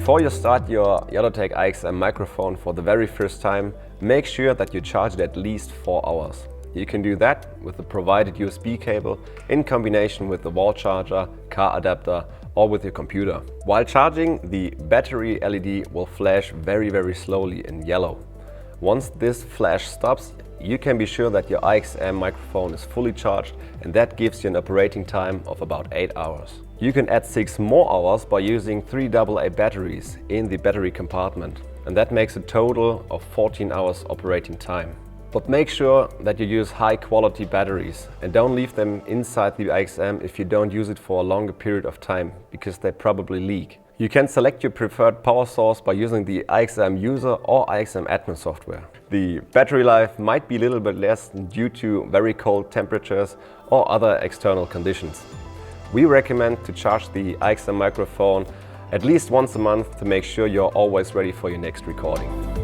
Before you start your Yellowtech IXM microphone for the very first time, make sure that you charge it at least 4 hours. You can do that with the provided USB cable in combination with the wall charger, car adapter or with your computer. While charging, the battery LED will flash very slowly in yellow. Once this flash stops, you can be sure that your IXM microphone is fully charged, and that gives you an operating time of about 8 hours. You can add 6 more hours by using 3 AA batteries in the battery compartment, and that makes a total of 14 hours operating time. But make sure that you use high quality batteries and don't leave them inside the IXM if you don't use it for a longer period of time, because they probably leak. You can select your preferred power source by using the IXM User or IXM Admin software. The battery life might be a little bit less due to very cold temperatures or other external conditions. We recommend to charge the IXM microphone at least once a month to make sure you're always ready for your next recording.